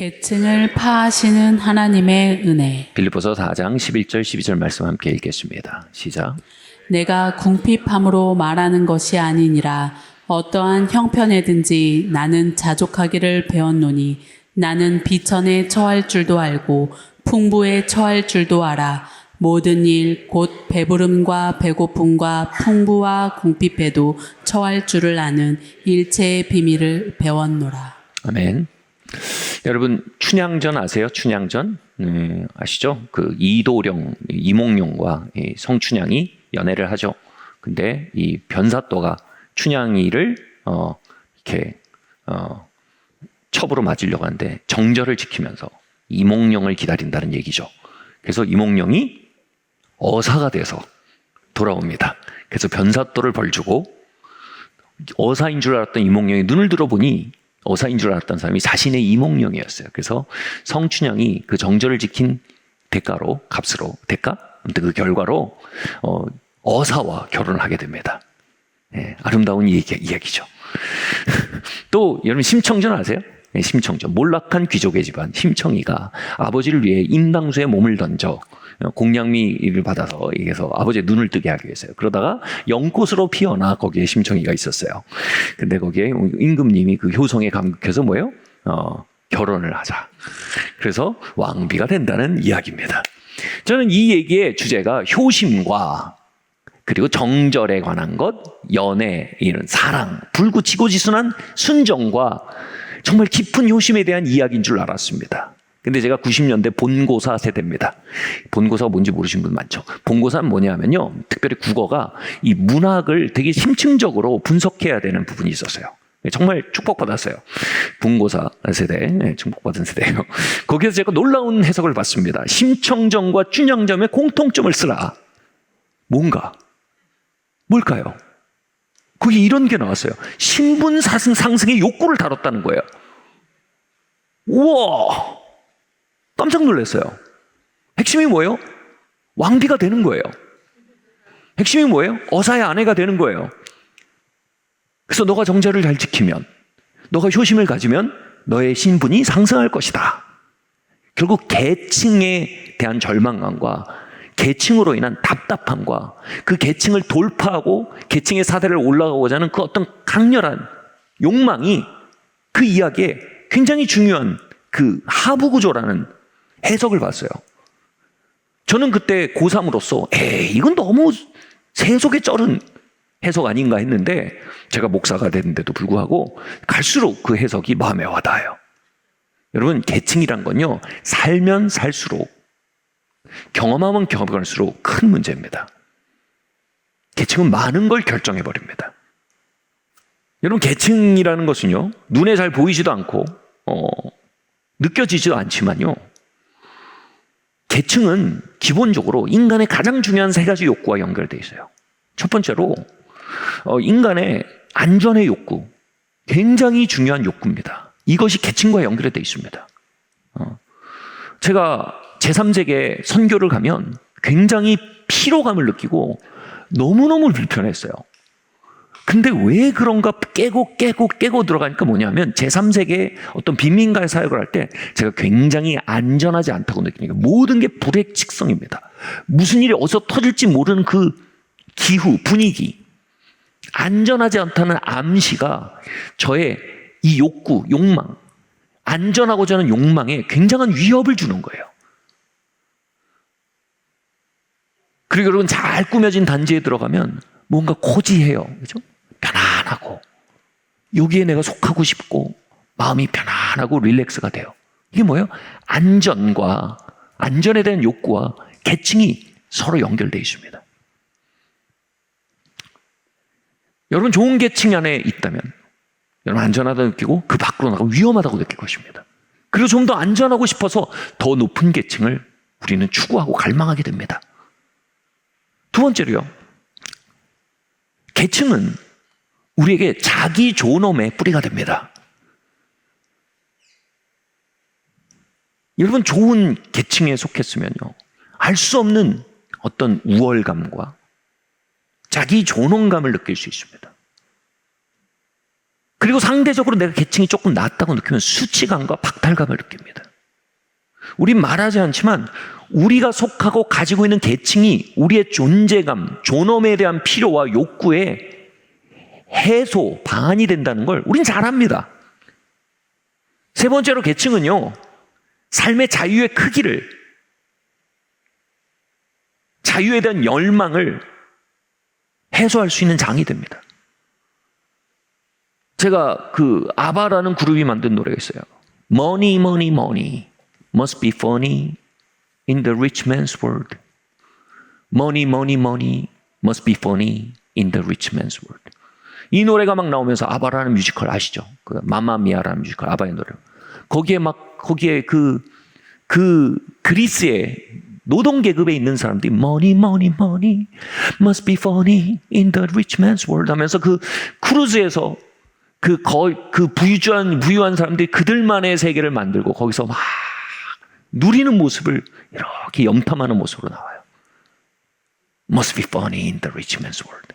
계층을 파하시는 하나님의 은혜. 빌립보서 4장 11절 12절 말씀 함께 읽겠습니다. 시작. 내가 궁핍함으로 말하는 것이 아니니라. 어떠한 형편에든지 나는 자족하기를 배웠노니 나는 비천에 처할 줄도 알고 풍부에 처할 줄도 알아. 모든 일 곧 배부름과 배고픔과 풍부와 궁핍에도 처할 줄을 아는 일체의 비밀을 배웠노라. 아멘. 여러분 춘향전 아세요? 춘향전 아시죠? 그 이도령, 이몽룡과 성춘향이 연애를 하죠. 근데 이 변사또가 춘향이를 이렇게 첩으로 맞으려고 하는데 정절을 지키면서 이몽룡을 기다린다는 얘기죠. 그래서 이몽룡이 어사가 돼서 돌아옵니다. 그래서 변사또를 벌주고 어사인 줄 알았던 이몽룡이 눈을 들어보니 어사인 줄 알았던 사람이 자신의 이몽룡이었어요. 그래서 성춘향이 그 정절을 지킨 값으로 아무튼 그 결과로 어사와 결혼을 하게 됩니다. 네, 아름다운 이야기죠. 또 여러분 심청전 아세요? 네, 심청전. 몰락한 귀족의 집안 심청이가 아버지를 위해 임당수에 몸을 던져 공양미를 받아서 여기서 아버지의 눈을 뜨게 하기 위해서요. 그러다가 연꽃으로 피어나 거기에 심청이가 있었어요. 근데 거기에 임금님이 그 효성에 감격해서 뭐예요? 결혼을 하자. 그래서 왕비가 된다는 이야기입니다. 저는 이 얘기의 주제가 효심과 그리고 정절에 관한 것, 연애, 이런 사랑, 불구치고지순한 순정과 정말 깊은 효심에 대한 이야기인 줄 알았습니다. 근데 제가 90년대 본고사 세대입니다. 본고사가 뭔지 모르시는 분 많죠. 본고사는 뭐냐면요, 특별히 국어가 이 문학을 되게 심층적으로 분석해야 되는 부분이 있었어요. 정말 축복받았어요. 본고사 세대, 축복받은 세대예요. 거기에서 제가 놀라운 해석을 받습니다. 심청전과 춘향전의 공통점을 쓰라. 뭘까요? 거기 이런 게 나왔어요. 신분 상승의 욕구를 다뤘다는 거예요. 우와! 깜짝 놀랐어요. 핵심이 뭐예요? 왕비가 되는 거예요. 핵심이 뭐예요? 어사의 아내가 되는 거예요. 그래서 너가 정절을 잘 지키면, 너가 효심을 가지면 너의 신분이 상승할 것이다. 결국 계층에 대한 절망감과 계층으로 인한 답답함과 그 계층을 돌파하고 계층의 사대를 올라가고자 하는 그 어떤 강렬한 욕망이 그 이야기에 굉장히 중요한 그 하부구조라는 해석을 봤어요. 저는 그때 고3으로서 이건 너무 세속에 쩔은 해석 아닌가 했는데 제가 목사가 됐는데도 불구하고 갈수록 그 해석이 마음에 와닿아요. 여러분 계층이란 건요, 살면 살수록, 경험하면 경험할수록 큰 문제입니다. 계층은 많은 걸 결정해버립니다. 여러분 계층이라는 것은요, 눈에 잘 보이지도 않고 느껴지지도 않지만요, 계층은 기본적으로 인간의 가장 중요한 세 가지 욕구와 연결되어 있어요. 첫 번째로 인간의 안전의 욕구, 굉장히 중요한 욕구입니다. 이것이 계층과 연결되어 있습니다. 제가 제3세계 선교를 가면 굉장히 피로감을 느끼고 너무너무 불편했어요. 근데 왜 그런가 깨고 들어가니까 뭐냐면 제3세계 어떤 빈민가의 사역을 할 때 제가 굉장히 안전하지 않다고 느끼니까 모든 게 불확실성입니다. 무슨 일이 어디서 터질지 모르는 그 기후, 분위기, 안전하지 않다는 암시가 저의 이 욕구, 욕망, 안전하고자 하는 욕망에 굉장한 위협을 주는 거예요. 그리고 여러분 잘 꾸며진 단지에 들어가면 뭔가 고지해요. 그죠? 편안하고 여기에 내가 속하고 싶고 마음이 편안하고 릴렉스가 돼요. 이게 뭐예요? 안전에 대한 욕구와 계층이 서로 연결되어 있습니다. 여러분 좋은 계층 안에 있다면 여러분 안전하다고 느끼고 그 밖으로 나가고 위험하다고 느낄 것입니다. 그리고 좀 더 안전하고 싶어서 더 높은 계층을 우리는 추구하고 갈망하게 됩니다. 두 번째로요, 계층은 우리에게 자기 존엄의 뿌리가 됩니다. 여러분 좋은 계층에 속했으면요, 알 수 없는 어떤 우월감과 자기 존엄감을 느낄 수 있습니다. 그리고 상대적으로 내가 계층이 조금 낮다고 느끼면 수치감과 박탈감을 느낍니다. 우린 말하지 않지만 우리가 속하고 가지고 있는 계층이 우리의 존재감, 존엄에 대한 필요와 욕구의 해소, 방안이 된다는 걸 우린 잘 압니다. 세 번째로 계층은요, 삶의 자유의 크기를, 자유에 대한 열망을 해소할 수 있는 장이 됩니다. 제가 그 아바라는 그룹이 만든 노래가 있어요. Money, money, money must be funny in the rich man's world. Money, money, money must be funny in the rich man's world. 이 노래가 막 나오면서 아바라는 뮤지컬 아시죠? 그 마마미아라는 뮤지컬 아바의 노래. 거기에 그 그리스의 노동 계급에 있는 사람들이 money, money, money must be funny in the rich man's world 하면서 그 크루즈에서 그 부유한 사람들이 그들만의 세계를 만들고 거기서 막 누리는 모습을 이렇게 염탐하는 모습으로 나와요. Must be funny in the rich man's world.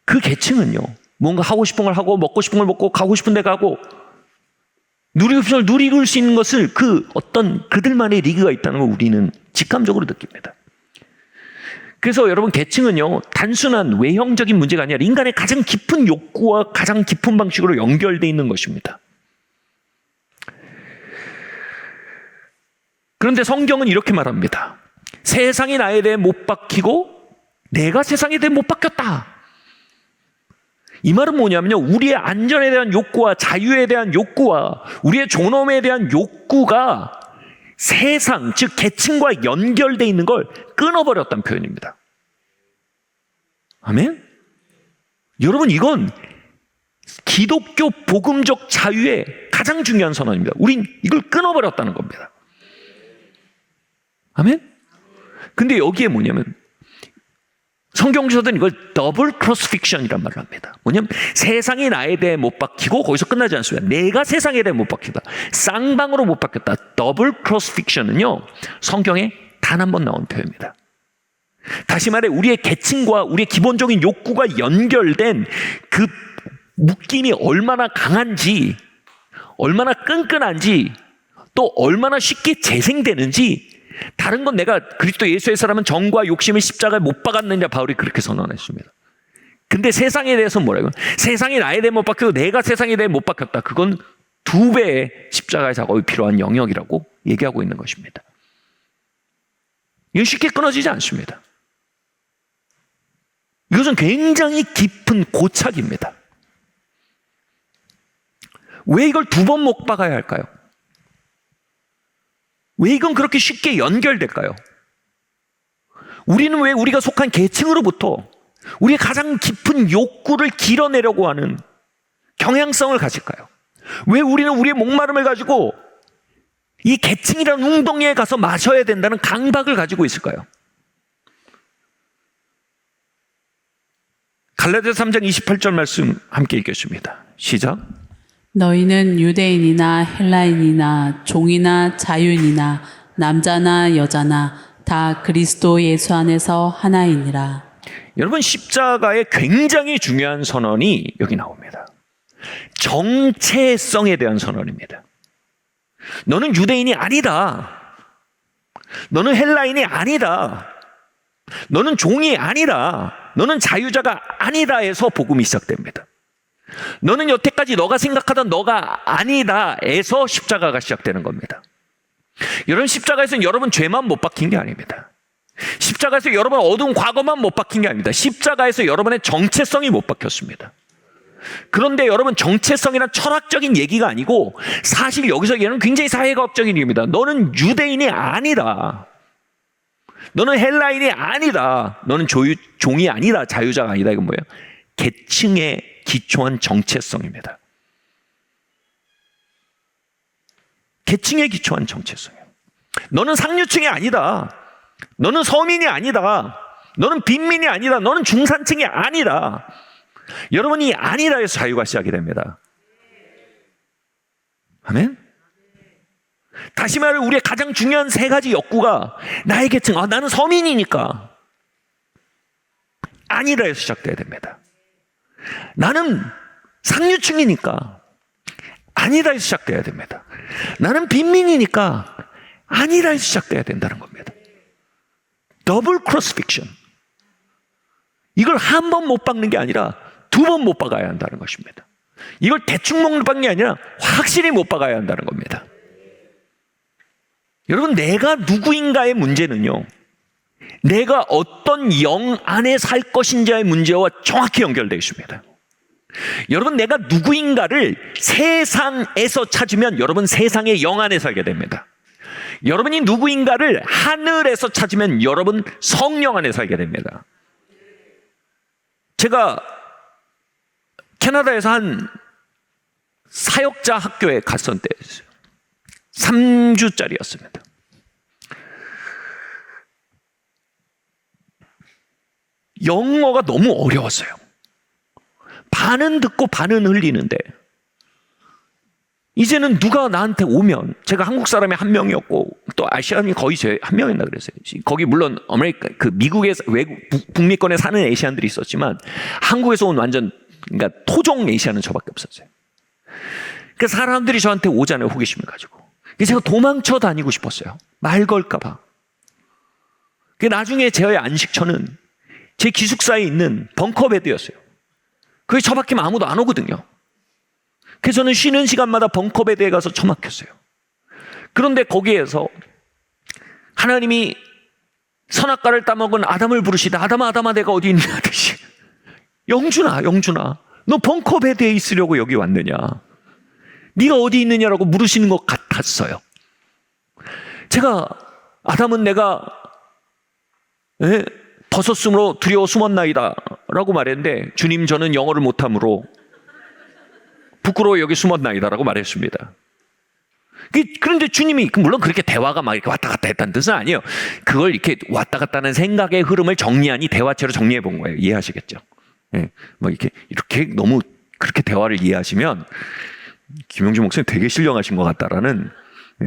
그 계층은요, 뭔가 하고 싶은 걸 하고 먹고 싶은 걸 먹고 가고 싶은 데 가고 누리고 싶은 걸 누릴 수 있는 것을 그 어떤 그들만의 리그가 있다는 걸 우리는 직감적으로 느낍니다. 그래서 여러분, 계층은요, 단순한 외형적인 문제가 아니라 인간의 가장 깊은 욕구와 가장 깊은 방식으로 연결되어 있는 것입니다. 그런데 성경은 이렇게 말합니다. 세상이 나에 대해 못 박히고 내가 세상에 대해 못 박혔다. 이 말은 뭐냐면요, 우리의 안전에 대한 욕구와 자유에 대한 욕구와 우리의 존엄에 대한 욕구가 세상, 즉 계층과 연결되어 있는 걸 끊어버렸다는 표현입니다. 아멘? 여러분, 이건 기독교 복음적 자유의 가장 중요한 선언입니다. 우린 이걸 끊어버렸다는 겁니다. 아멘? 근데 여기에 뭐냐면 성경에서는 이걸 더블 크로스픽션이란 말을 합니다. 뭐냐면 세상이 나에 대해 못 박히고 거기서 끝나지 않습니다. 내가 세상에 대해 못 박히다. 쌍방으로 못 박혔다. 더블 크로스픽션은요, 성경에 단 한 번 나온 표현입니다. 다시 말해 우리의 계층과 우리의 기본적인 욕구가 연결된 그 묶임이 얼마나 강한지, 얼마나 끈끈한지, 또 얼마나 쉽게 재생되는지, 다른 건 내가 그리스도 예수의 사람은 정과 욕심을 십자가에 못 박았느냐, 바울이 그렇게 선언했습니다. 근데 세상에 대해서는 뭐라고요? 세상이 나에 대해 못 박히고 내가 세상에 대해 못 박혔다. 그건 2배의 십자가의 작업이 필요한 영역이라고 얘기하고 있는 것입니다. 이건 쉽게 끊어지지 않습니다. 이것은 굉장히 깊은 고착입니다. 왜 이걸 2번 못 박아야 할까요? 왜 이건 그렇게 쉽게 연결될까요? 우리는 왜 우리가 속한 계층으로부터 우리의 가장 깊은 욕구를 길어내려고 하는 경향성을 가질까요? 왜 우리는 우리의 목마름을 가지고 이 계층이라는 웅덩이에 가서 마셔야 된다는 강박을 가지고 있을까요? 갈라디아서 3장 28절 말씀 함께 읽겠습니다. 시작. 너희는 유대인이나 헬라인이나 종이나 자유인이나 남자나 여자나 다 그리스도 예수 안에서 하나이니라. 여러분, 십자가의 굉장히 중요한 선언이 여기 나옵니다. 정체성에 대한 선언입니다. 너는 유대인이 아니다. 너는 헬라인이 아니다. 너는 종이 아니다. 너는 자유자가 아니다에서 복음이 시작됩니다. 너는 여태까지 너가 생각하던 너가 아니다에서 십자가가 시작되는 겁니다. 여러분, 십자가에서는 여러분 죄만 못 박힌 게 아닙니다. 십자가에서 여러분 어두운 과거만 못 박힌 게 아닙니다. 십자가에서 여러분의 정체성이 못 박혔습니다. 그런데 여러분, 정체성이란 철학적인 얘기가 아니고 사실 여기서 얘기하는 굉장히 사회과학적인 얘기입니다. 너는 유대인이 아니다. 너는 헬라인이 아니다. 너는 종이 아니다. 자유자가 아니다. 이건 뭐예요? 계층에 기초한 정체성입니다. 계층에 기초한 정체성이에요. 너는 상류층이 아니다. 너는 서민이 아니다. 너는 빈민이 아니다. 너는 중산층이 아니다. 여러분이 아니다에서 자유가 시작이 됩니다. 아멘? 다시 말해 우리의 가장 중요한 3가지 욕구가 나의 계층, 나는 서민이니까 아니다에서 시작돼야 됩니다. 나는 상류층이니까 아니다에서 시작돼야 됩니다. 나는 빈민이니까 아니다에서 시작돼야 된다는 겁니다. 더블 크로스 픽션. 이걸 한 번 못 박는 게 아니라 두 번 못 박아야 한다는 것입니다. 이걸 대충 못 박는 게 아니라 확실히 못 박아야 한다는 겁니다. 여러분, 내가 누구인가의 문제는요, 내가 어떤 영 안에 살 것인지의 문제와 정확히 연결되어 있습니다. 여러분, 내가 누구인가를 세상에서 찾으면 여러분 세상의 영 안에 살게 됩니다. 여러분이 누구인가를 하늘에서 찾으면 여러분 성령 안에 살게 됩니다. 제가 캐나다에서 한 사역자 학교에 갔을 때 3주짜리였습니다. 영어가 너무 어려웠어요. 반은 듣고 반은 흘리는데, 이제는 누가 나한테 오면, 제가 한국 사람이 한 명이었고 또 아시안이 거의 제 한 명이었나 그랬어요. 거기 물론 미국에서 북미권에 사는 아시안들이 있었지만 한국에서 온 완전 그러니까 토종 아시안은 저밖에 없었어요. 그러니까 사람들이 저한테 오잖아요, 호기심을 가지고. 제가 도망쳐 다니고 싶었어요. 말 걸까봐. 나중에 제 안식처는 제 기숙사에 있는 벙커베드였어요. 거기 저밖에 아무도 안 오거든요. 그래서 저는 쉬는 시간마다 벙커베드에 가서 처박혔어요. 그런데 거기에서 하나님이 선악과를 따먹은 아담을 부르시다. 아담아 내가 어디 있느냐 하듯이, 영준아 너 벙커베드에 있으려고 여기 왔느냐, 네가 어디 있느냐라고 물으시는 것 같았어요. 제가 아담은 내가 벗었으므로 두려워 숨었나이다 라고 말했는데, 주님 저는 영어를 못하므로 부끄러워 여기 숨었나이다 라고 말했습니다. 그런데 주님이 물론 그렇게 대화가 막 이렇게 왔다 갔다 했다는 뜻은 아니에요. 그걸 이렇게 왔다 갔다 하는 생각의 흐름을 정리하니 대화체로 정리해 본 거예요. 이해하시겠죠? 뭐 이렇게 너무 그렇게 대화를 이해하시면 김영준 목사님 되게 신령하신 것 같다라는,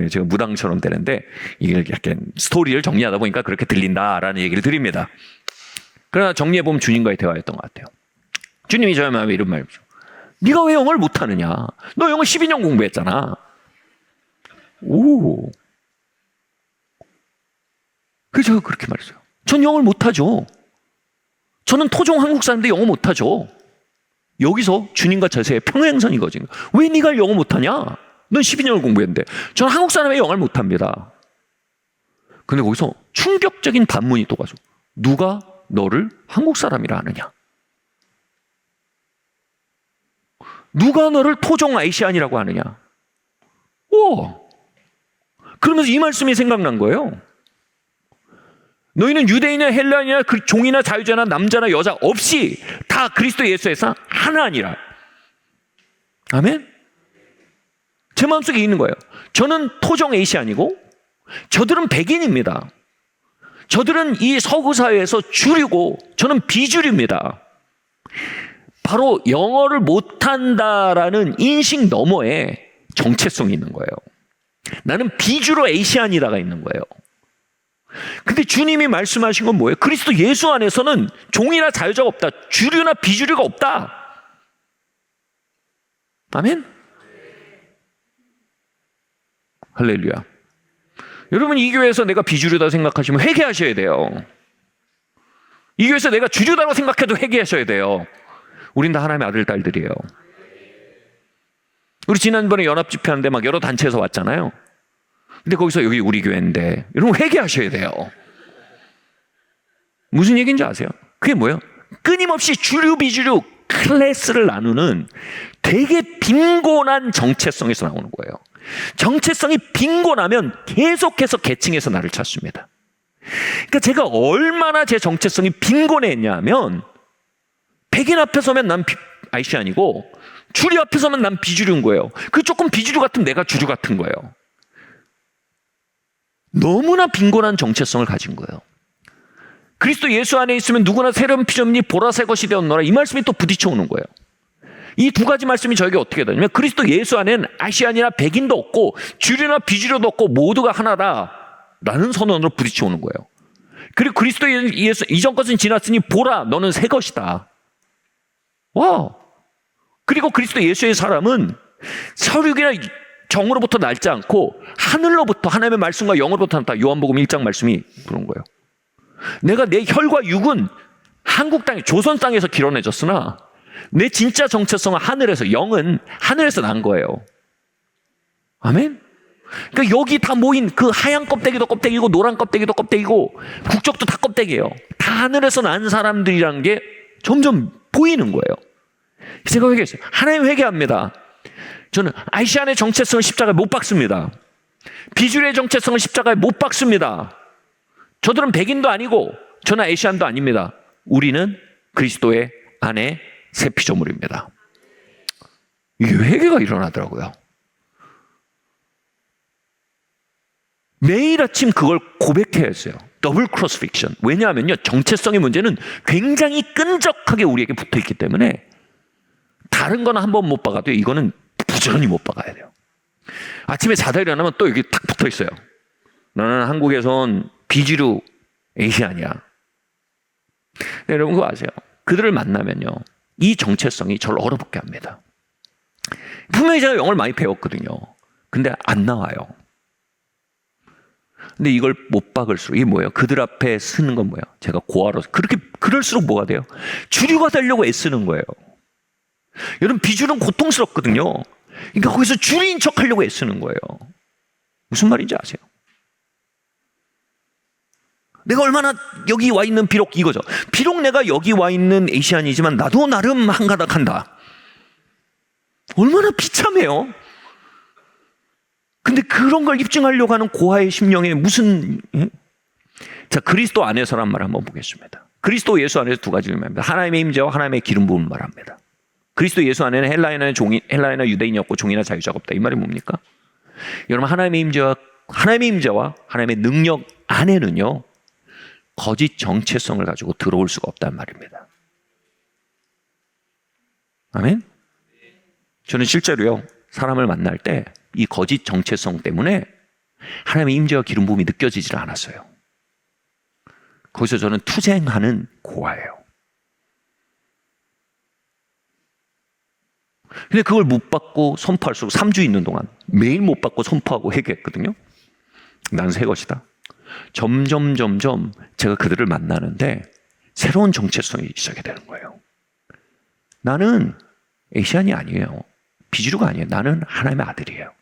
제가 무당처럼 되는데 이게 약간 스토리를 정리하다 보니까 그렇게 들린다라는 얘기를 드립니다. 그러나 정리해보면 주님과의 대화였던 것 같아요. 주님이 저의 마음에 이런 말이죠. 네가 왜 영어를 못하느냐? 너 영어 12년 공부했잖아. 오. 그래서 제가 그렇게 말했어요. 전 영어를 못하죠. 저는 토종 한국 사람인데 영어 못하죠. 여기서 주님과 저의 평행선이 거진 거예요. 왜 네가 영어 못하냐? 넌 12년을 공부했는데. 저는 한국 사람이 영어를 못합니다. 근데 거기서 충격적인 반문이 또 가죠. 누가 너를 한국 사람이라 하느냐? 누가 너를 토종 아시안이라고 하느냐? 오! 그러면서 이 말씀이 생각난 거예요. 너희는 유대인이나 헬라인이나 종이나 자유자나 남자나 여자 없이 다 그리스도 예수에서 하나니라. 아멘? 제 마음속에 있는 거예요. 저는 토종 아시안이고 저들은 백인입니다. 저들은 이 서구 사회에서 주류고 저는 비주류입니다. 바로 영어를 못한다라는 인식 너머에 정체성이 있는 거예요. 나는 비주류 아시안이다가 있는 거예요. 근데 주님이 말씀하신 건 뭐예요? 그리스도 예수 안에서는 종이나 자유자가 없다. 주류나 비주류가 없다. 아멘? 할렐루야. 여러분, 이 교회에서 내가 비주류다 생각하시면 회개하셔야 돼요. 이 교회에서 내가 주류다고 생각해도 회개하셔야 돼요. 우린 다 하나님의 아들, 딸들이에요. 우리 지난번에 연합집회하는데 막 여러 단체에서 왔잖아요. 근데 거기서 여기 우리 교회인데, 여러분 회개하셔야 돼요. 무슨 얘기인지 아세요? 그게 뭐예요? 끊임없이 주류, 비주류, 클래스를 나누는 되게 빈곤한 정체성에서 나오는 거예요. 정체성이 빈곤하면 계속해서 계층에서 나를 찾습니다. 그러니까 제가 얼마나 제 정체성이 빈곤했냐면, 백인 앞에 서면 난 아시안이고 주류 앞에 서면 난 비주류인 거예요. 그 조금 비주류 같으면 내가 주류 같은 거예요. 너무나 빈곤한 정체성을 가진 거예요. 그리스도 예수 안에 있으면 누구나 새로운 피조물이 보라색 것이 되었노라. 이 말씀이 또 부딪혀 오는 거예요. 이 두 가지 말씀이 저에게 어떻게 되냐면, 그리스도 예수 안에는 아시안이나 백인도 없고 주류나 비주류도 없고 모두가 하나다라는 선언으로 부딪혀 오는 거예요. 그리고 그리스도 예수 이전 것은 지났으니 보라 너는 새 것이다. 와, 그리고 그리스도 예수의 사람은 혈육이나 정으로부터 날지 않고 하늘로부터, 하나님의 말씀과 영으로부터 났다. 요한복음 1장 말씀이 그런 거예요. 내가 내 혈과 육은 한국 땅에, 조선 땅에서 길어내졌으나 내 진짜 정체성은 하늘에서, 영은 하늘에서 난 거예요. 아멘? 그러니까 여기 다 모인 그 하얀 껍데기도 껍데기고 노란 껍데기도 껍데기고 국적도 다 껍데기예요. 다 하늘에서 난 사람들이라는 게 점점 보이는 거예요. 제가 회개했어요. 하나님 회개합니다. 저는 아시안의 정체성을 십자가에 못 박습니다. 비주류의 정체성을 십자가에 못 박습니다. 저들은 백인도 아니고 저는 아시안도 아닙니다. 우리는 그리스도의 안에 새 피조물입니다. 이게 회개가 일어나더라고요. 매일 아침 그걸 고백해야 했어요. 더블 크로스 픽션. 왜냐하면요, 정체성의 문제는 굉장히 끈적하게 우리에게 붙어 있기 때문에 다른 거는 한 번 못 박아도 이거는 부지런히 못 박아야 돼요. 아침에 자다 일어나면 또 여기 탁 붙어 있어요. 너는 한국에서 온 비주류 에이시안이야. 네, 여러분 그거 아세요? 그들을 만나면요, 이 정체성이 저를 얼어붙게 합니다. 분명히 제가 영어를 많이 배웠거든요. 근데 안 나와요. 근데 이걸 못 박을수록, 이게 뭐예요? 그들 앞에 쓰는 건 뭐예요? 제가 고아로, 그럴수록 뭐가 돼요? 주류가 되려고 애쓰는 거예요. 여러분, 비주류는 고통스럽거든요. 그러니까 거기서 주류인 척 하려고 애쓰는 거예요. 무슨 말인지 아세요? 내가 얼마나 여기 와 있는, 비록 이거죠. 비록 내가 여기 와 있는 에이시안이지만 나도 나름 한가닥 한다. 얼마나 비참해요. 근데 그런 걸 입증하려고 하는 고아의 심령에 무슨, 자, 그리스도 안에서란 말 한번 보겠습니다. 그리스도 예수 안에서 두 가지를 말합니다. 하나님의 임재와 하나님의 기름 부음을 말합니다. 그리스도 예수 안에는 헬라이나 유대인이 없고 종이나 자유자가 없다. 이 말이 뭡니까? 여러분, 하나님의 임재와 하나님의 능력 안에는요, 거짓 정체성을 가지고 들어올 수가 없다는 말입니다. 아멘? 저는 실제로요, 사람을 만날 때 이 거짓 정체성 때문에 하나님의 임재와 기름 부음이 느껴지질 않았어요. 거기서 저는 투쟁하는 고아예요. 근데 그걸 못 받고 선포할수록 3주 있는 동안 매일 못 받고 선포하고 회개했거든요. 난 새 것이다. 점점 제가 그들을 만나는데 새로운 정체성이 시작이 되는 거예요. 나는 에이시안이 아니에요. 비주류가 아니에요. 나는 하나님의 아들이에요.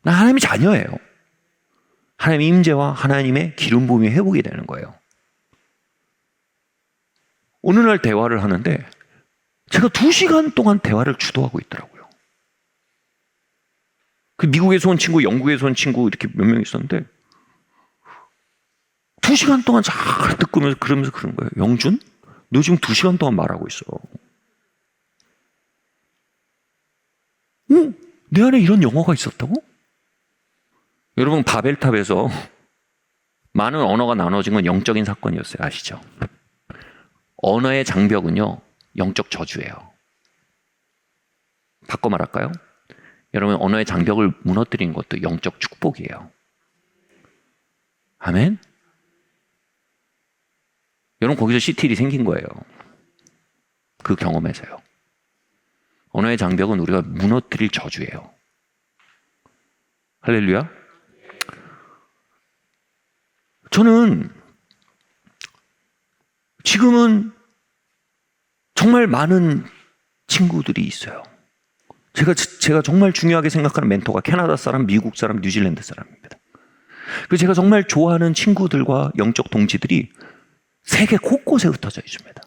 나 하나님의 자녀예요. 하나님의 임재와 하나님의 기름 부음이 회복이 되는 거예요. 어느 날 대화를 하는데 제가 2시간 동안 대화를 주도하고 있더라고요. 그 미국에서 온 친구, 영국에서 온 친구 이렇게 몇 명 있었는데 2시간 동안 잘 듣고 그러면서 그런 거예요. 영준? 너 지금 2시간 동안 말하고 있어. 내 안에 이런 영어가 있었다고? 여러분, 바벨탑에서 많은 언어가 나눠진 건 영적인 사건이었어요. 아시죠? 언어의 장벽은요, 영적 저주예요. 바꿔 말할까요? 여러분, 언어의 장벽을 무너뜨리는 것도 영적 축복이에요. 아멘? 여러분, 거기서 CTL이 생긴 거예요. 그 경험에서요. 언어의 장벽은 우리가 무너뜨릴 저주예요. 할렐루야. 저는 지금은 정말 많은 친구들이 있어요. 제가 정말 중요하게 생각하는 멘토가 캐나다 사람, 미국 사람, 뉴질랜드 사람입니다. 그리고 제가 정말 좋아하는 친구들과 영적 동지들이 세계 곳곳에 흩어져 있습니다.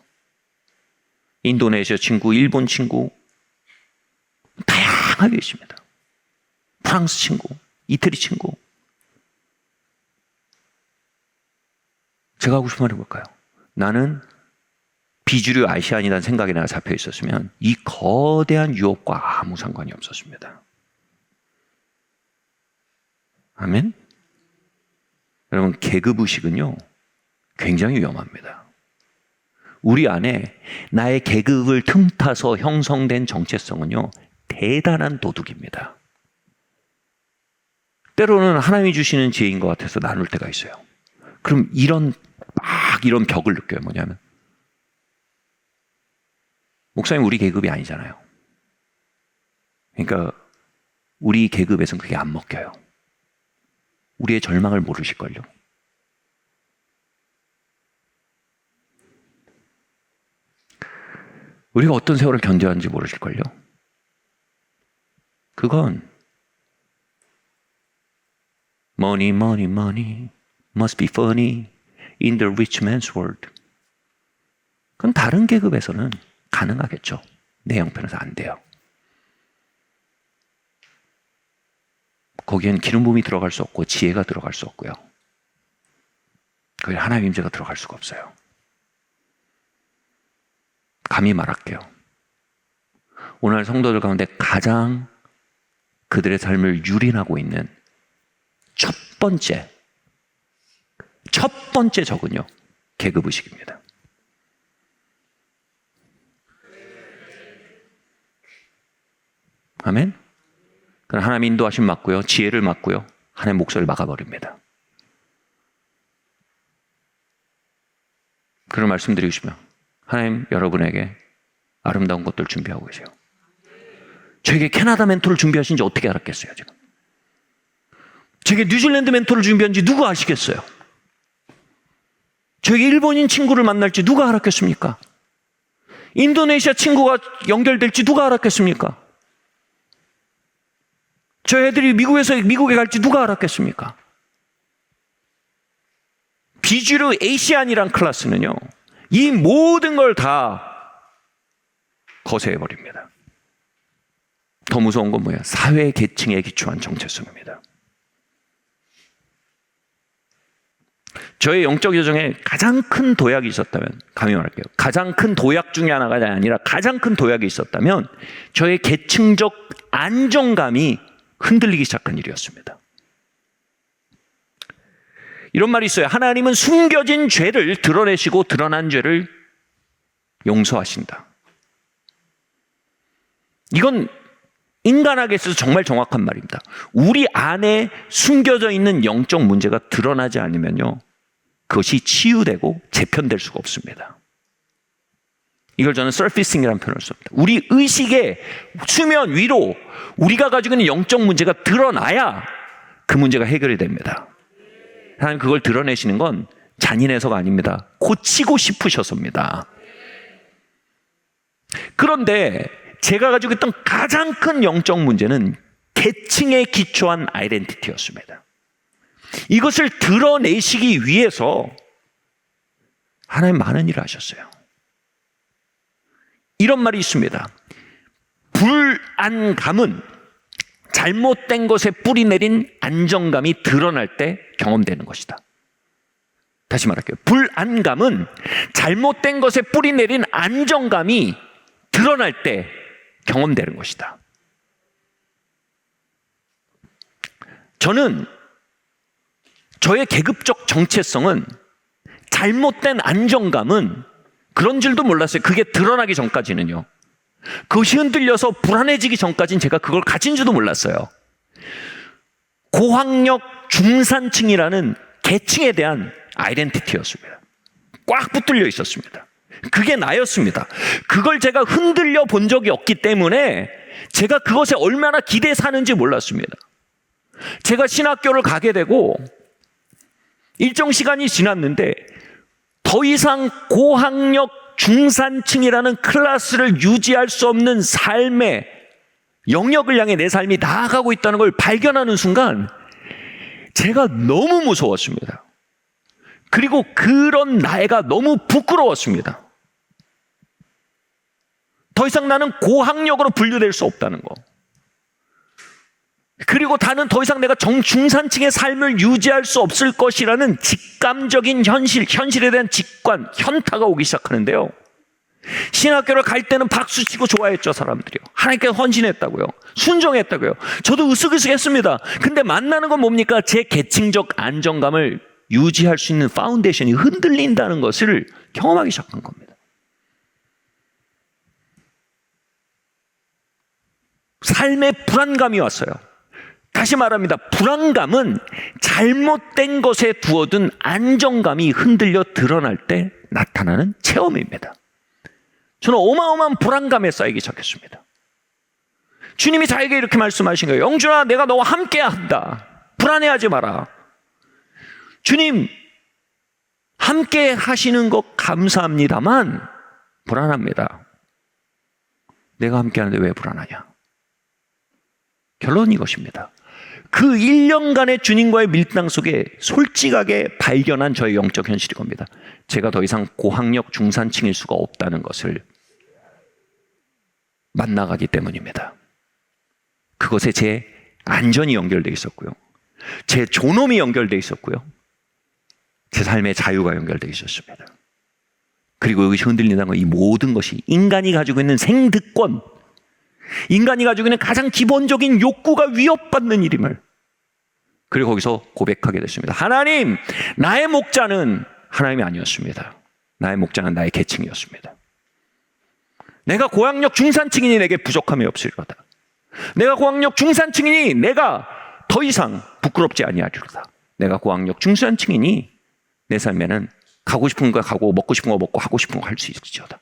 인도네시아 친구, 일본 친구, 다양하게 있습니다. 프랑스 친구, 이태리 친구. 제가 하고 싶은 말이 뭘까요? 나는 비주류 아시안이라는 생각에 내가 잡혀 있었으면 이 거대한 유혹과 아무 상관이 없었습니다. 아멘? 여러분, 계급의식은요, 굉장히 위험합니다. 우리 안에 나의 계급을 틈타서 형성된 정체성은요, 대단한 도둑입니다. 때로는 하나님이 주시는 지혜인 것 같아서 나눌 때가 있어요. 그럼 이런 벽을 느껴요. 뭐냐면 목사님 우리 계급이 아니잖아요. 그러니까 우리 계급에서는 그게 안 먹혀요. 우리의 절망을 모르실걸요. 우리가 어떤 세월을 견뎌야 하는지 모르실걸요. 그건 money, money, money must be funny in the rich man's world. 그건 다른 계급에서는 가능하겠죠. 내 형편에서 안 돼요. 거기엔 기름 부음이 들어갈 수 없고 지혜가 들어갈 수 없고요. 거기에 하나님의 임재가 들어갈 수가 없어요. 감히 말할게요. 오늘 성도들 가운데 가장 그들의 삶을 유린하고 있는 첫 번째 적은요, 계급의식입니다. 아멘? 그럼 하나님 인도하심 맞고요, 지혜를 맞고요, 하나님 목소리를 막아버립니다. 그런 말씀드리고 싶으면 하나님 여러분에게 아름다운 것들 준비하고 계세요. 저에게 캐나다 멘토를 준비하신지 어떻게 알았겠어요, 지금? 저에게 뉴질랜드 멘토를 준비한지 누가 아시겠어요? 저에게 일본인 친구를 만날지 누가 알았겠습니까? 인도네시아 친구가 연결될지 누가 알았겠습니까? 저 애들이 미국에 갈지 누가 알았겠습니까? 비주류 에이시안이란 클래스는요, 이 모든 걸 다 거세해버립니다. 더 무서운 건 뭐예요? 사회 계층에 기초한 정체성입니다. 저의 영적 여정에 가장 큰 도약이 있었다면, 감히 말할게요, 가장 큰 도약 중에 하나가 아니라 가장 큰 도약이 있었다면 저의 계층적 안정감이 흔들리기 시작한 일이었습니다. 이런 말이 있어요. 하나님은 숨겨진 죄를 드러내시고 드러난 죄를 용서하신다. 이건 인간학에 있어서 정말 정확한 말입니다. 우리 안에 숨겨져 있는 영적 문제가 드러나지 않으면요, 그것이 치유되고 재편될 수가 없습니다. 이걸 저는 서피싱이라는 표현을 씁니다. 우리 의식의 수면 위로 우리가 가지고 있는 영적 문제가 드러나야 그 문제가 해결이 됩니다. 하나님 그걸 드러내시는 건 잔인해서가 아닙니다. 고치고 싶으셔서입니다. 그런데 제가 가지고 있던 가장 큰 영적 문제는 계층에 기초한 아이덴티티였습니다. 이것을 드러내시기 위해서 하나님 많은 일을 하셨어요. 이런 말이 있습니다. 불안감은 잘못된 것에 뿌리 내린 안정감이 드러날 때 경험되는 것이다. 다시 말할게요. 불안감은 잘못된 것에 뿌리 내린 안정감이 드러날 때 경험되는 것이다. 저는 저의 계급적 정체성은, 잘못된 안정감은 그런 줄도 몰랐어요. 그게 드러나기 전까지는요. 그것이 흔들려서 불안해지기 전까지는 제가 그걸 가진 줄도 몰랐어요. 고학력 중산층이라는 계층에 대한 아이덴티티였습니다. 꽉 붙들려 있었습니다. 그게 나였습니다. 그걸 제가 흔들려 본 적이 없기 때문에 제가 그것에 얼마나 기대 사는지 몰랐습니다. 제가 신학교를 가게 되고 일정 시간이 지났는데 더 이상 고학력 중산층이라는 클래스를 유지할 수 없는 삶의 영역을 향해 내 삶이 나아가고 있다는 걸 발견하는 순간 제가 너무 무서웠습니다. 그리고 그런 나이가 너무 부끄러웠습니다. 더 이상 나는 고학력으로 분류될 수 없다는 거. 그리고 나는 더 이상 내가 중산층의 삶을 유지할 수 없을 것이라는 직감적인 현실에 대한 직관, 현타가 오기 시작하는데요. 신학교를 갈 때는 박수치고 좋아했죠, 사람들이요. 하나님께 헌신했다고요. 순종했다고요. 저도 으쓱으쓱했습니다. 근데 만나는 건 뭡니까? 제 계층적 안정감을 유지할 수 있는 파운데이션이 흔들린다는 것을 경험하기 시작한 겁니다. 삶에 불안감이 왔어요. 다시 말합니다. 불안감은 잘못된 것에 두어둔 안정감이 흔들려 드러날 때 나타나는 체험입니다. 저는 어마어마한 불안감에 쌓이기 시작했습니다. 주님이 자에게 이렇게 말씀하신 거예요. 영준아, 내가 너와 함께 한다. 불안해하지 마라. 주님, 함께 하시는 것 감사합니다만 불안합니다. 내가 함께 하는데 왜 불안하냐? 결론이 이것입니다. 그 1년간의 주님과의 밀당 속에 솔직하게 발견한 저의 영적 현실이 겁니다. 제가 더 이상 고학력 중산층일 수가 없다는 것을 만나가기 때문입니다. 그것에 제 안전이 연결되어 있었고요. 제 존엄이 연결되어 있었고요. 제 삶의 자유가 연결되어 있었습니다. 그리고 이것이 흔들린다는 건 이 모든 것이 인간이 가지고 있는 생득권, 인간이 가지고 있는 가장 기본적인 욕구가 위협받는 일임을, 그리고 거기서 고백하게 됐습니다. 하나님, 나의 목자는 하나님이 아니었습니다. 나의 목자는 나의 계층이었습니다. 내가 고학력 중산층이니 내게 부족함이 없으리로다. 내가 고학력 중산층이니 내가 더 이상 부끄럽지 아니하리로다. 내가 고학력 중산층이니 내 삶에는 가고 싶은 거 가고 먹고 싶은 거 먹고 하고 싶은 거 할 수 있을지어다.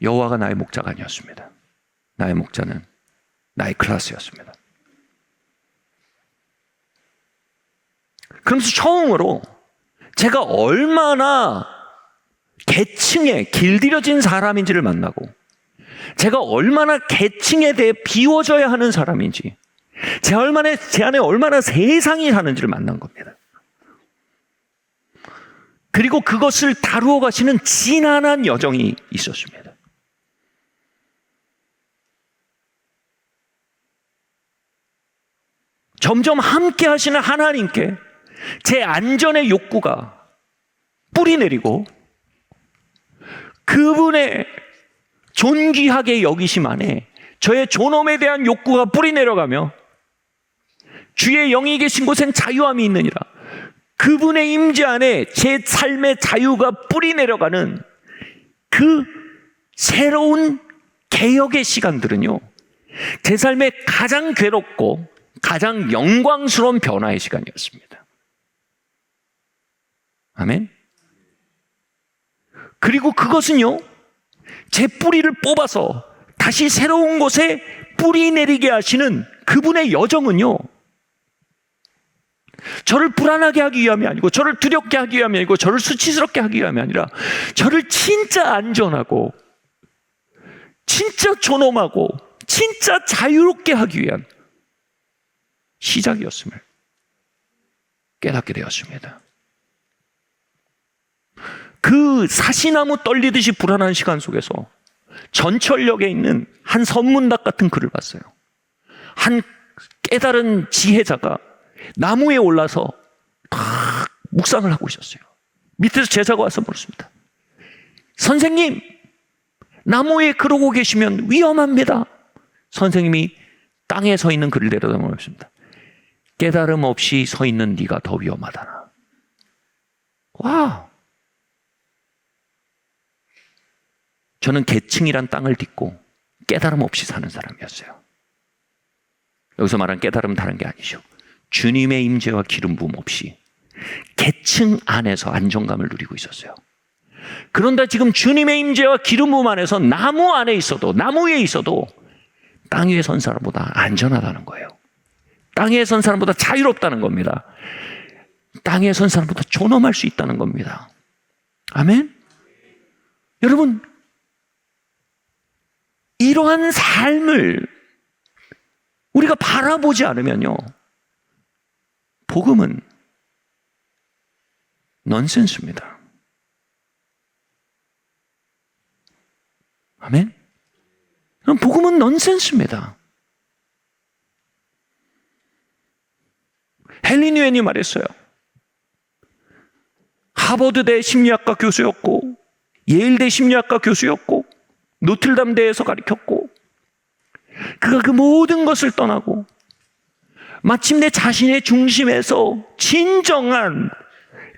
여호와가 나의 목자가 아니었습니다. 나의 목자는 나의 클래스였습니다. 그러면서 처음으로 제가 얼마나 계층에 길들여진 사람인지를 만나고, 제가 얼마나 계층에 대해 비워져야 하는 사람인지, 제 안에 얼마나 세상이 사는지를 만난 겁니다. 그리고 그것을 다루어 가시는 지난한 여정이 있었습니다. 점점 함께 하시는 하나님께 제 안전의 욕구가 뿌리내리고, 그분의 존귀하게 여기심 안에 저의 존엄에 대한 욕구가 뿌리내려가며, 주의 영이 계신 곳엔 자유함이 있느니라, 그분의 임재 안에 제 삶의 자유가 뿌리내려가는 그 새로운 개혁의 시간들은요, 제 삶의 가장 괴롭고 가장 영광스러운 변화의 시간이었습니다. 아멘. 그리고 그것은요, 제 뿌리를 뽑아서 다시 새로운 곳에 뿌리 내리게 하시는 그분의 여정은요, 저를 불안하게 하기 위함이 아니고, 저를 두렵게 하기 위함이 아니고, 저를 수치스럽게 하기 위함이 아니라, 저를 진짜 안전하고 진짜 존엄하고 진짜 자유롭게 하기 위한 시작이었음을 깨닫게 되었습니다. 그 사시나무 떨리듯이 불안한 시간 속에서 전철역에 있는 한 선문답 같은 글을 봤어요. 한 깨달은 지혜자가 나무에 올라서 막 묵상을 하고 있었어요. 밑에서 제자가 와서 물었습니다. 선생님, 나무에 그러고 계시면 위험합니다. 선생님이 땅에 서 있는 그를 내려다 물었습니다. 깨달음 없이 서 있는 네가 더 위험하다나. 와! 저는 계층이란 땅을 딛고 깨달음 없이 사는 사람이었어요. 여기서 말한 깨달음은 다른 게 아니죠. 주님의 임재와 기름 부음 없이 계층 안에서 안정감을 누리고 있었어요. 그런데 지금 주님의 임재와 기름 부음 안에서 나무 안에 있어도, 나무 위에 있어도 땅 위에 선 사람보다 안전하다는 거예요. 땅 위에 선 사람보다 자유롭다는 겁니다. 땅 위에 선 사람보다 존엄할 수 있다는 겁니다. 아멘? 여러분, 이러한 삶을 우리가 바라보지 않으면요, 복음은 넌센스입니다. 아멘? 복음은 넌센스입니다. 헨리 뉴엔이 말했어요. 하버드대 심리학과 교수였고, 예일대 심리학과 교수였고, 노틀담대에서 가르쳤고, 그가 그 모든 것을 떠나고 마침내 자신의 중심에서 진정한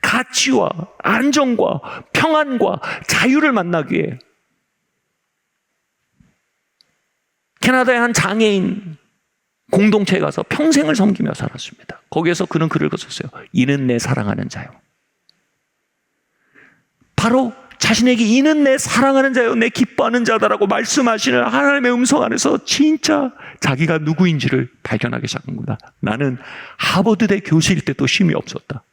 가치와 안정과 평안과 자유를 만나기 위해 캐나다의 한 장애인 공동체에 가서 평생을 섬기며 살았습니다. 거기에서 그는 글을 썼어요. 이는 내 사랑하는 자요. 바로 자신에게 이는 내 사랑하는 자요 내 기뻐하는 자다라고 말씀하시는 하나님의 음성 안에서 진짜 자기가 누구인지를 발견하기 시작한 겁니다. 나는 하버드대 교수일 때도 힘이 없었다.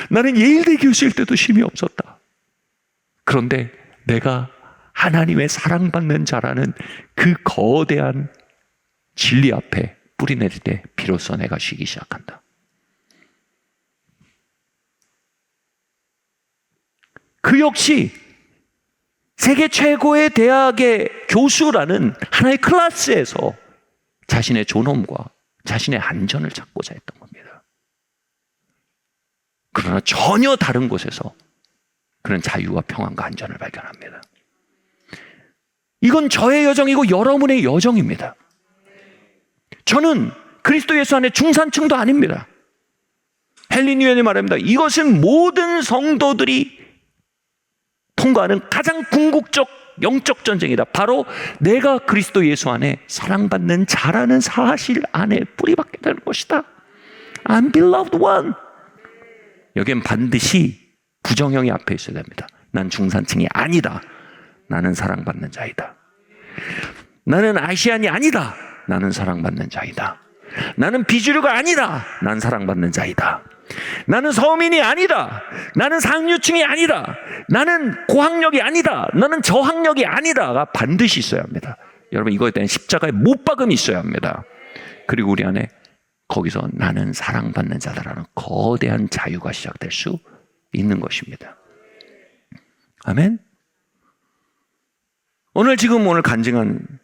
나는 예일대 교수일 때도 힘이 없었다. 그런데 내가 하나님의 사랑받는 자라는 그 거대한 진리 앞에 뿌리 내릴 때 비로소 내가 쉬기 시작한다. 그 역시 세계 최고의 대학의 교수라는 하나의 클래스에서 자신의 존엄과 자신의 안전을 찾고자 했던 겁니다. 그러나 전혀 다른 곳에서 그런 자유와 평안과 안전을 발견합니다. 이건 저의 여정이고 여러분의 여정입니다. 저는 그리스도 예수 안에 중산층도 아닙니다. 헨리 뉴엔이 말합니다. 이것은 모든 성도들이 통과하는 가장 궁극적 영적 전쟁이다. 바로 내가 그리스도 예수 안에 사랑받는 자라는 사실 안에 뿌리박게 되는 것이다. I'm beloved one. 여기엔 반드시 부정형이 앞에 있어야 됩니다. 난 중산층이 아니다. 나는 사랑받는 자이다. 나는 아시안이 아니다. 나는 사랑받는 자이다. 나는 비주류가 아니다. 난 사랑받는 자이다. 나는 서민이 아니다. 나는 상류층이 아니다. 나는 고학력이 아니다. 나는 저학력이 아니다가 반드시 있어야 합니다. 여러분 이거에 대한 십자가의 못박음이 있어야 합니다. 그리고 우리 안에 거기서 나는 사랑받는 자다라는 거대한 자유가 시작될 수 있는 것입니다. 아멘. 오늘 간증한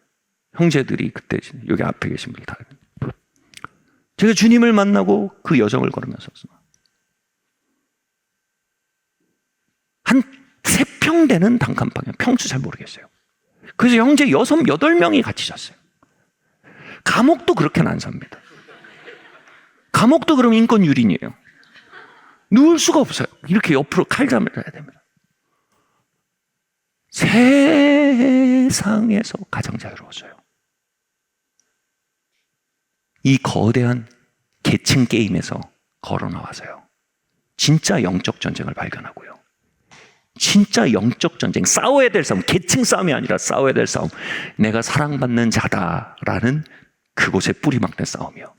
형제들이 그때 여기 앞에 계신 분들 다 제가 주님을 만나고 그 여정을 걸으면서 한 3평 되는 단칸방이에요. 평수 잘 모르겠어요. 그래서 형제 6, 8명이 같이 잤어요. 감옥도 그렇게는 안 삽니다. 감옥도 그럼 인권 유린이에요. 누울 수가 없어요. 이렇게 옆으로 칼잠을 자야 됩니다. 세상에서 가장 자유로웠어요. 이 거대한 계층 게임에서 걸어 나와서요. 진짜 영적 전쟁을 발견하고요. 진짜 영적 전쟁, 싸워야 될 싸움, 계층 싸움이 아니라 싸워야 될 싸움. 내가 사랑받는 자다라는 그곳에 뿌리막는 싸움이요.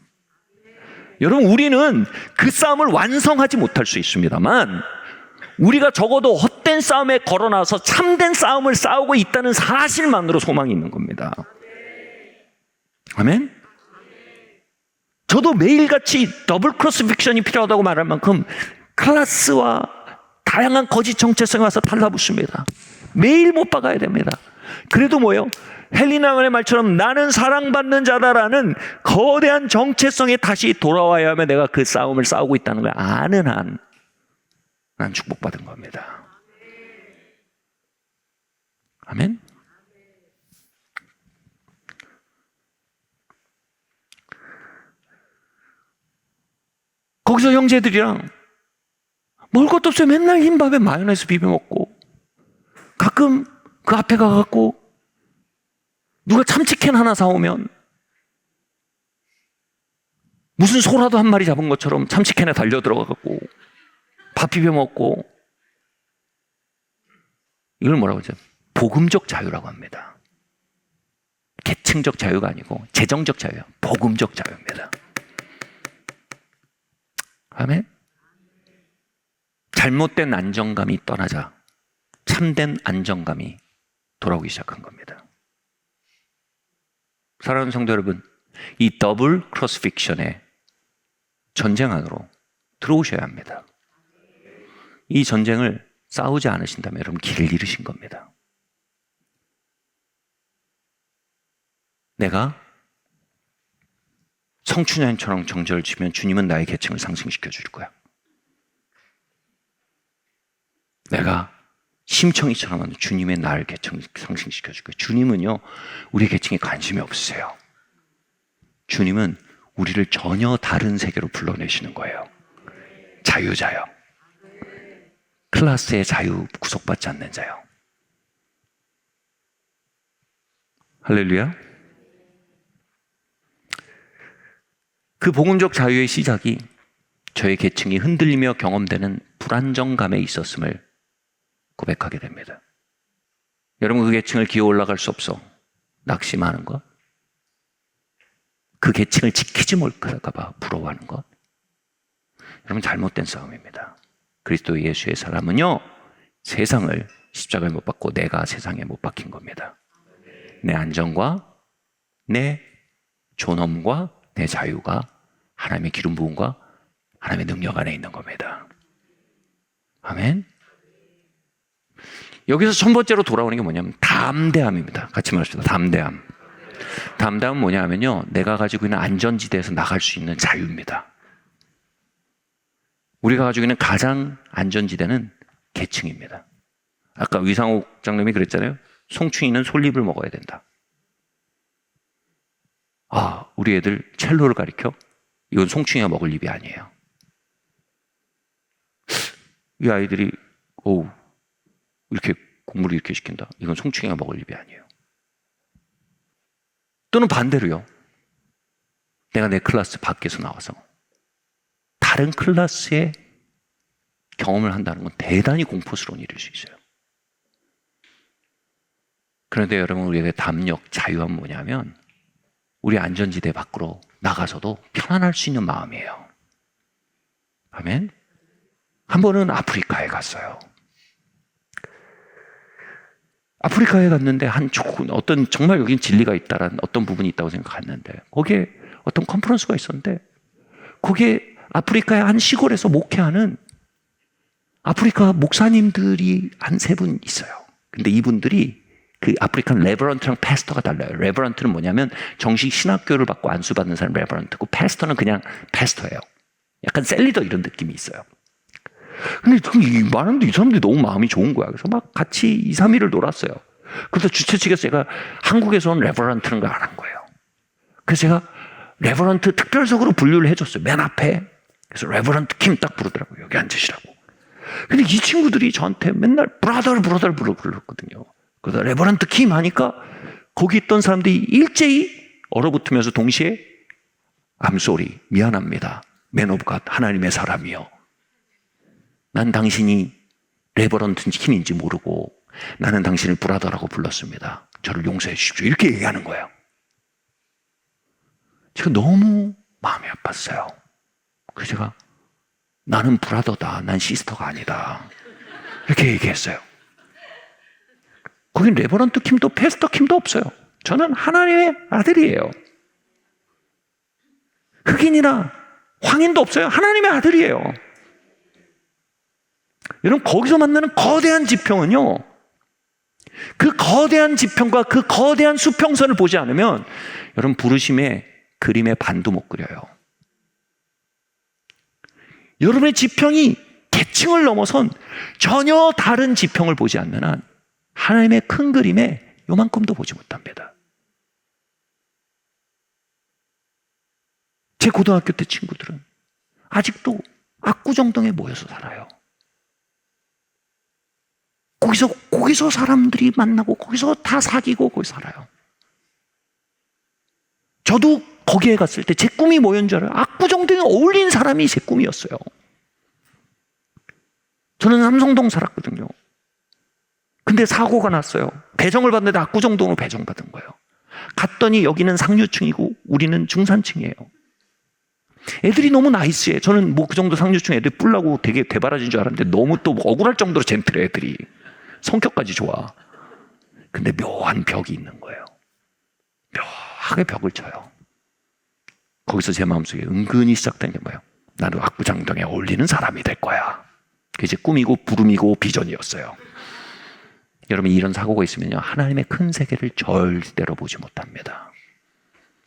여러분 우리는 그 싸움을 완성하지 못할 수 있습니다만 우리가 적어도 헛된 싸움에 걸어 나와서 참된 싸움을 싸우고 있다는 사실만으로 소망이 있는 겁니다. 아멘? 저도 매일같이 더블 크로스픽션이 필요하다고 말할 만큼 클래스와 다양한 거짓 정체성에 와서 달라붙습니다. 매일 못 박아야 됩니다. 그래도 뭐예요? 헬리나만의 말처럼 나는 사랑받는 자다라는 거대한 정체성에 다시 돌아와야 하면 내가 그 싸움을 싸우고 있다는 걸 아는 한 난 축복받은 겁니다. 아멘? 거기서 형제들이랑 먹을 것도 없어요. 맨날 흰밥에 마요네즈 비벼 먹고 가끔 그 앞에 가갖고 누가 참치캔 하나 사오면 무슨 소라도 한 마리 잡은 것처럼 참치캔에 달려 들어가갖고 밥 비벼 먹고 이걸 뭐라고 하죠? 복음적 자유라고 합니다. 계층적 자유가 아니고 재정적 자유예요. 복음적 자유입니다. 아멘? 잘못된 안정감이 떠나자 참된 안정감이 돌아오기 시작한 겁니다. 사랑하는 성도 여러분, 이 더블 크로스픽션의 전쟁 안으로 들어오셔야 합니다. 이 전쟁을 싸우지 않으신다면 여러분 길을 잃으신 겁니다. 내가 성춘향처럼 정절을 치면 주님은 나의 계층을 상승시켜 줄 거야. 내가 심청이처럼 하면 주님의 나를 계층을 상승시켜 줄 거예요. 주님은요, 우리 계층에 관심이 없으세요. 주님은 우리를 전혀 다른 세계로 불러내시는 거예요. 자유자요. 클래스의 자유 구속받지 않는 자요. 할렐루야. 그 복음적 자유의 시작이 저의 계층이 흔들리며 경험되는 불안정감에 있었음을 고백하게 됩니다. 여러분, 그 계층을 기어 올라갈 수 없어. 낙심하는 것, 그 계층을 지키지 못할까 봐 부러워하는 것, 여러분 잘못된 싸움입니다. 그리스도 예수의 사람은요, 세상을 십자가에 못 박고 내가 세상에 못 박힌 겁니다. 내 안전과 내 존엄과 내 자유가 하나님의 기름 부음과 하나님의 능력 안에 있는 겁니다. 아멘. 여기서 첫 번째로 돌아오는 게 뭐냐면 담대함입니다. 같이 말합시다. 담대함. 담대함은 뭐냐 하면요, 내가 가지고 있는 안전지대에서 나갈 수 있는 자유입니다. 우리가 가지고 있는 가장 안전지대는 계층입니다. 아까 위상옥 장님이 그랬잖아요. 송충이는 솔잎을 먹어야 된다. 아, 우리 애들 첼로를 가리켜? 이건 송충이가 먹을 잎이 아니에요. 이 아이들이 이렇게 공부를 이렇게 시킨다. 이건 송충이가 먹을 잎이 아니에요. 또는 반대로요, 내가 내 클래스 밖에서 나와서 다른 클래스의 경험을 한다는 건 대단히 공포스러운 일일 수 있어요. 그런데 여러분, 우리의 담력, 자유함은 뭐냐면 우리 안전지대 밖으로 나가서도 편안할 수 있는 마음이에요. 아멘. 한 번은 아프리카에 갔어요. 아프리카에 갔는데 어떤 정말 여긴 진리가 있다라는 어떤 부분이 있다고 생각했는데, 거기에 어떤 컨퍼런스가 있었는데, 거기에 아프리카의 한 시골에서 목회하는 아프리카 목사님들이 한 3분 있어요. 근데 이분들이 그 아프리칸 레버런트랑 패스터가 달라요. 레버런트는 뭐냐면 정식 신학교를 받고 안수받는 사람 레버런트고, 패스터는 그냥 패스터예요. 약간 셀리더 이런 느낌이 있어요. 근데 많은데 이 사람들이 너무 마음이 좋은 거야. 그래서 막 같이 2, 3일을 놀았어요. 그래서 주최 측에서 제가 한국에서 온 레버런트는 걸 안 한 거예요. 그래서 제가 레버런트 특별석으로 분류를 해줬어요. 맨 앞에. 그래서 레버런트 킴 딱 부르더라고요. 여기 앉으시라고. 근데 이 친구들이 저한테 맨날 브라더 불렀거든요. 그래서 레버런트 킴 하니까 거기 있던 사람들이 일제히 얼어붙으면서 동시에 I'm sorry, 미안합니다. Man of God, 하나님의 사람이요. 난 당신이 레버런트 킴인지 모르고 나는 당신을 브라더라고 불렀습니다. 저를 용서해 주십시오. 이렇게 얘기하는 거예요. 제가 너무 마음이 아팠어요. 그래서 제가 나는 브라더다. 난 시스터가 아니다. 이렇게 얘기했어요. 거긴 레버런트 킴도 패스터 킴도 없어요. 저는 하나님의 아들이에요. 흑인이나 황인도 없어요. 하나님의 아들이에요. 여러분, 거기서 만나는 거대한 지평은요, 그 거대한 지평과 그 거대한 수평선을 보지 않으면 여러분, 부르심의 그림의 반도 못 그려요. 여러분의 지평이 계층을 넘어선 전혀 다른 지평을 보지 않는 한 하나님의 큰 그림에 요만큼도 보지 못합니다. 제 고등학교 때 친구들은 아직도 압구정동에 모여서 살아요. 거기서 사람들이 만나고 거기서 다 사귀고 거기서 살아요. 저도 거기에 갔을 때 제 꿈이 뭐였는 줄 알아요? 압구정동에 어울린 사람이 제 꿈이었어요. 저는 삼성동 살았거든요. 근데 사고가 났어요. 배정을 받는데 압구정동으로 배정받은 거예요. 갔더니 여기는 상류층이고 우리는 중산층이에요. 애들이 너무 나이스해. 저는 그 정도 상류층 애들 뿔나고 되게 대바라진 줄 알았는데 너무 또 억울할 정도로 젠틀해, 애들이. 성격까지 좋아. 근데 묘한 벽이 있는 거예요. 묘하게 벽을 쳐요. 거기서 제 마음속에 은근히 시작된 게 뭐예요? 나도 압구정동에 어울리는 사람이 될 거야. 그게 제 꿈이고 부름이고 비전이었어요. 여러분, 이런 사고가 있으면요, 하나님의 큰 세계를 절대로 보지 못합니다.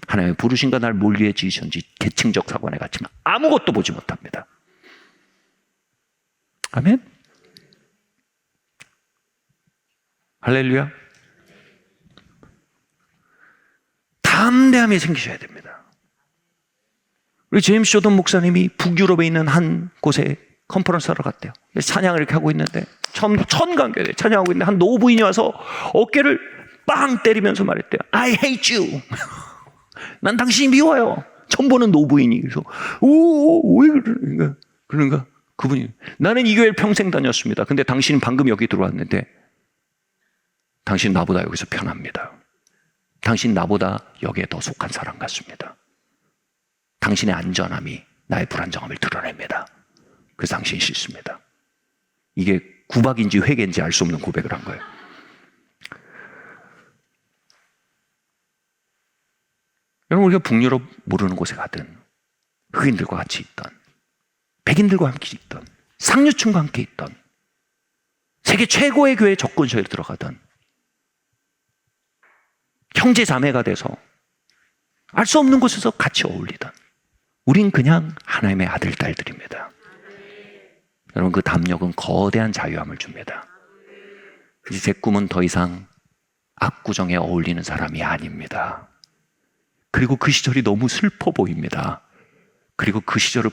하나님의 부르심과 날 뭘 위해 지으셨는지 계층적 사관에 갇히면 아무것도 보지 못합니다. 아멘? 할렐루야. 담대함이 생기셔야 됩니다. 우리 제임스 조던 목사님이 북유럽에 있는 한 곳에 컨퍼런스 하러 갔대요. 찬양을 이렇게 하고 있는데 천강교회 찬양하고 있는데 한 노부인이 와서 어깨를 빵 때리면서 말했대요. I hate you. 난 당신이 미워요. 처음 보는 노부인이. 그래서 왜 그러는가? 그분이 나는 이 교회를 평생 다녔습니다. 근데 당신은 방금 여기 들어왔는데 당신 나보다 여기서 편합니다. 당신 나보다 여기에 더 속한 사람 같습니다. 당신의 안전함이 나의 불안정함을 드러냅니다. 그래서 당신이 싫습니다. 이게 구박인지 회개인지 알 수 없는 고백을 한 거예요. 여러분, 우리가 북유럽 모르는 곳에 가든 흑인들과 같이 있던, 백인들과 함께 있던, 상류층과 함께 있던, 세계 최고의 교회 접근소에 들어가던, 형제 자매가 돼서 알 수 없는 곳에서 같이 어울리던, 우린 그냥 하나님의 아들, 딸들입니다. 여러분, 그 담력은 거대한 자유함을 줍니다. 이제 제 꿈은 더 이상 압구정에 어울리는 사람이 아닙니다. 그리고 그 시절이 너무 슬퍼 보입니다. 그리고 그 시절을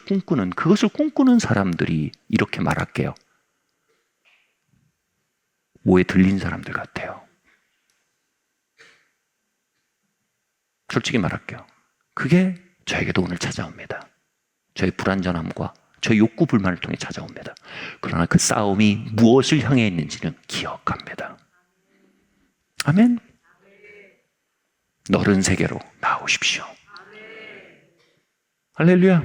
그것을 꿈꾸는 사람들이 이렇게 말할게요. 뭐에 들린 사람들 같아요. 솔직히 말할게요. 그게 저에게도 오늘 찾아옵니다. 저의 불안전함과 저의 욕구 불만을 통해 찾아옵니다. 그러나 그 싸움이 무엇을 향해 있는지는 기억합니다. 아멘. 너른 세계로 나오십시오. 할렐루야.